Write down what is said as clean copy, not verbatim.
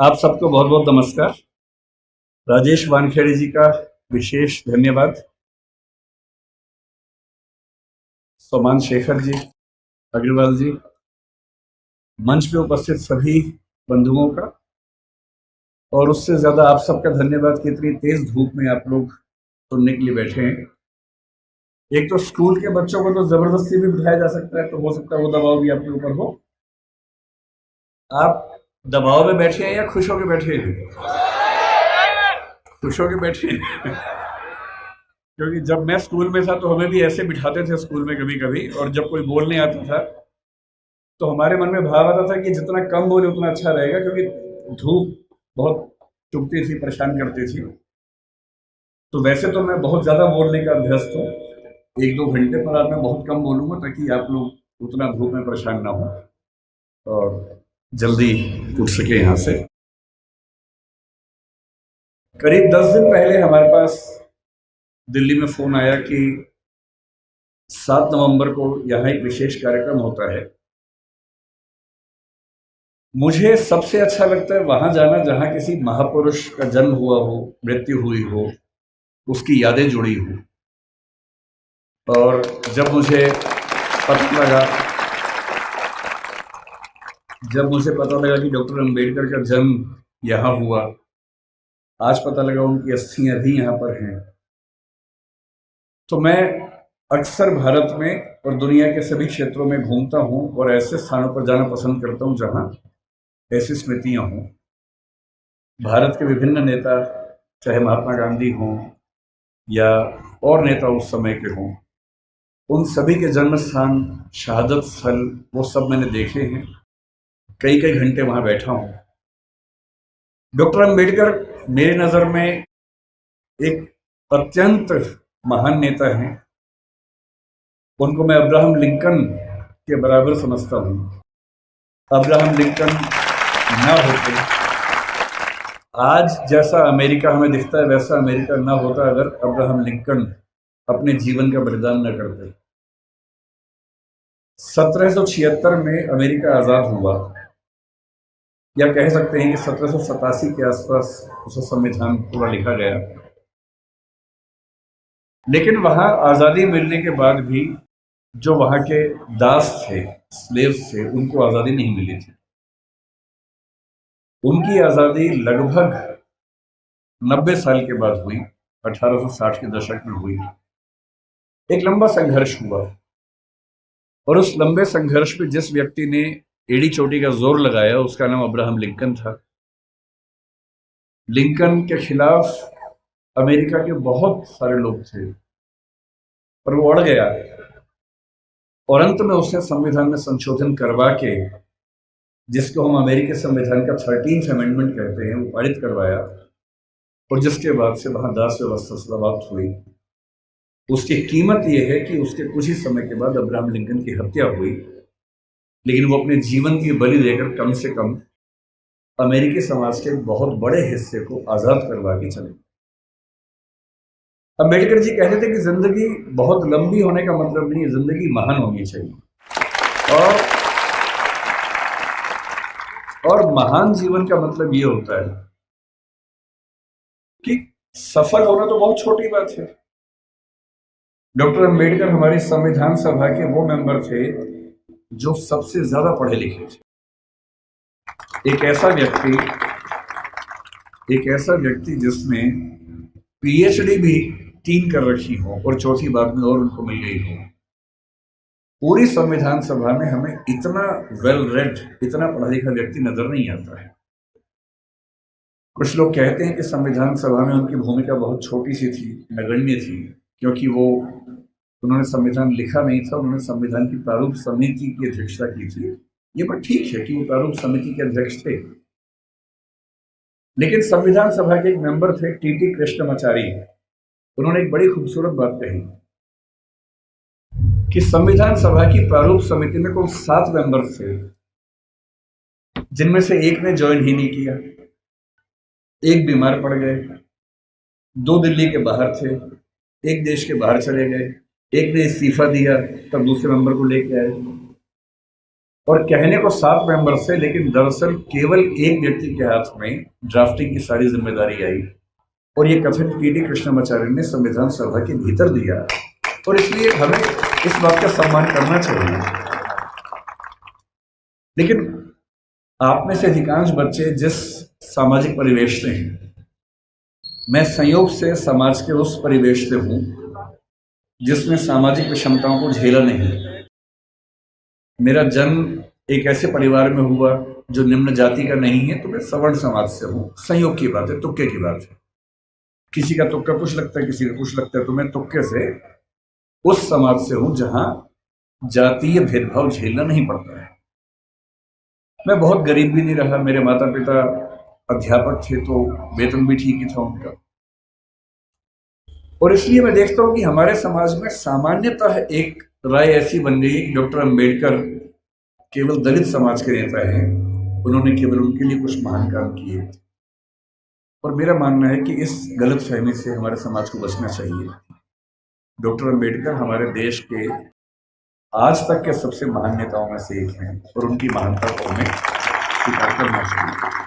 आप सबको बहुत बहुत नमस्कार। राजेश वानखेड़े जी का विशेष धन्यवाद। सोमान शेखर जी, अग्रवाल जी, मंच पे उपस्थित सभी बंधुओं का, और उससे ज्यादा आप सबका धन्यवाद कि इतनी तेज धूप में आप लोग सुनने के लिए बैठे हैं। एक तो स्कूल के बच्चों को तो जबरदस्ती भी बिठाया जा सकता है, तो हो सकता है वो दबाव भी आपके ऊपर हो। आप दबाव में बैठे हैं या खुश होकर बैठे हैं? खुश होकर बैठे हैं। क्योंकि जब मैं स्कूल में था तो हमें भी ऐसे बिठाते थे स्कूल में कभी कभी, और जब कोई बोलने आता था तो हमारे मन में भाव आता था कि जितना कम बोले उतना अच्छा रहेगा, क्योंकि धूप बहुत चुभती थी, परेशान करती थी। तो वैसे तो मैं बहुत ज़्यादा बोलने का अभ्यस्त हूँ, 1-2 घंटे, पर आज मैं बहुत कम बोलूँगा ताकि आप लोग उतना धूप में परेशान ना हो और जल्दी उठ सके यहाँ से। करीब 10 दिन पहले हमारे पास दिल्ली में फ़ोन आया कि 7 नवंबर को यहाँ एक विशेष कार्यक्रम होता है। मुझे सबसे अच्छा लगता है वहां जाना जहां किसी महापुरुष का जन्म हुआ हो, मृत्यु हुई हो, उसकी यादें जुड़ी हो। और जब मुझे पता लगा कि डॉक्टर अंबेडकर का जन्म यहाँ हुआ, आज पता लगा उनकी अस्थियां भी यहाँ पर हैं, तो मैं अक्सर भारत में और दुनिया के सभी क्षेत्रों में घूमता हूँ और ऐसे स्थानों पर जाना पसंद करता हूँ जहाँ ऐसी स्मृतियाँ हों। भारत के विभिन्न नेता, चाहे महात्मा गांधी हों या और नेता उस समय के हों, उन सभी के जन्म स्थान, शहादत स्थल, वो सब मैंने देखे हैं। कई कई घंटे वहां बैठा हूं। डॉक्टर अंबेडकर मेरी नज़र में एक अत्यंत महान नेता हैं। उनको मैं अब्राहम लिंकन के बराबर समझता हूं। अब्राहम लिंकन ना होते, आज जैसा अमेरिका हमें दिखता है वैसा अमेरिका ना होता अगर अब्राहम लिंकन अपने जीवन का बलिदान न करते। 1776 में अमेरिका आज़ाद हुआ, या कह सकते हैं कि 1787 के आसपास उसका संविधान पूरा लिखा गया। लेकिन वहां आज़ादी मिलने के बाद भी जो वहां के दास थे, स्लेव्स थे, उनको आज़ादी नहीं मिली थी। उनकी आज़ादी लगभग 90 साल के बाद हुई, 1860 के दशक में हुई। एक लंबा संघर्ष हुआ, और उस लंबे संघर्ष में जिस व्यक्ति ने एड़ी चोटी का जोर लगाया उसका नाम अब्राहम लिंकन था। लिंकन के खिलाफ अमेरिका के बहुत सारे लोग थे, पर वो अड़ गया, और अंत में उसने संविधान में संशोधन करवा के, जिसको हम अमेरिकी संविधान का 13th अमेंडमेंट कहते हैं, वो पारित करवाया। और जिसके बाद से वहां दास व्यवस्था समाप्त हुई। उसकी कीमत यह है कि उसके कुछ ही समय के बाद अब्राहम लिंकन की हत्या हुई, लेकिन वो अपने जीवन की बलि देकर कम से कम अमेरिकी समाज के बहुत बड़े हिस्से को आजाद करवा के चले। अम्बेडकर जी कहते थे कि जिंदगी बहुत लंबी होने का मतलब नहीं, जिंदगी महान होनी चाहिए। और महान जीवन का मतलब ये होता है कि सफल होना तो बहुत छोटी बात है। डॉक्टर अंबेडकर हमारी संविधान सभा के वो मेंबर थे जो सबसे ज्यादा पढ़े लिखे थे। एक ऐसा व्यक्ति जिसने पीएचडी भी 3 कर रखी हो और चौथी बाद में और उनको मिल गई हो। पूरी संविधान सभा में हमें इतना वेल रेड, इतना पढ़ा लिखा व्यक्ति नजर नहीं आता है। कुछ लोग कहते हैं कि संविधान सभा में उनकी भूमिका बहुत छोटी सी थी, नगण्य थी, क्योंकि उन्होंने संविधान लिखा नहीं था, उन्होंने संविधान की प्रारूप समिति की अध्यक्षता की थी। ये बात ठीक है कि वो प्रारूप समिति के अध्यक्ष थे, लेकिन संविधान सभा के एक मेंबर थे टीटी कृष्णमाचारी। उन्होंने एक बड़ी खूबसूरत बात कही कि संविधान सभा की प्रारूप समिति में कुल 7 मेंबर थे, जिनमें से एक ने ज्वाइन ही नहीं किया, एक बीमार पड़ गए, 2 दिल्ली के बाहर थे, एक देश के बाहर चले गए, एक ने इस्तीफा दिया, तब दूसरे मेंबर को लेके आए। और कहने को 7 मेंबर से, लेकिन दरअसल केवल एक व्यक्ति के हाथ में ड्राफ्टिंग की सारी जिम्मेदारी आई और ये कथन टी.डी. कृष्णमाचार्य ने संविधान सभा के भीतर दिया। और इसलिए हमें इस बात का सम्मान करना चाहिए। लेकिन आप में से अधिकांश बच्चे जिस सामाजिक परिवेश से हैं, मैं संयोग से समाज के उस परिवेश से हूं जिसमें सामाजिक विषमताओं को झेला नहीं। मेरा जन्म एक ऐसे परिवार में हुआ जो निम्न जाति का नहीं है, तो मैं सवर्ण समाज से हूं। संयोग की बात है, तुक्के की बात है। किसी का तुक्का कुछ लगता है, किसी का कुछ लगता है, तो मैं तुक्के से उस समाज से हूं जहां जातीय भेदभाव झेलना नहीं पड़ता है। मैं बहुत गरीब भी नहीं रहा। मेरे माता पिता अध्यापक थे, तो वेतन भी ठीक ही था उनका। और इसलिए मैं देखता हूं कि हमारे समाज में सामान्यतः एक राय ऐसी बन गई कि डॉक्टर अंबेडकर केवल दलित समाज के नेता हैं, उन्होंने केवल उनके लिए कुछ महान काम किए। और मेरा मानना है कि इस गलतफहमी से हमारे समाज को बचना चाहिए। डॉक्टर अंबेडकर हमारे देश के आज तक के सबसे महान नेताओं में से एक हैं और उनकी महानता को हमें स्वीकार करना चाहिए।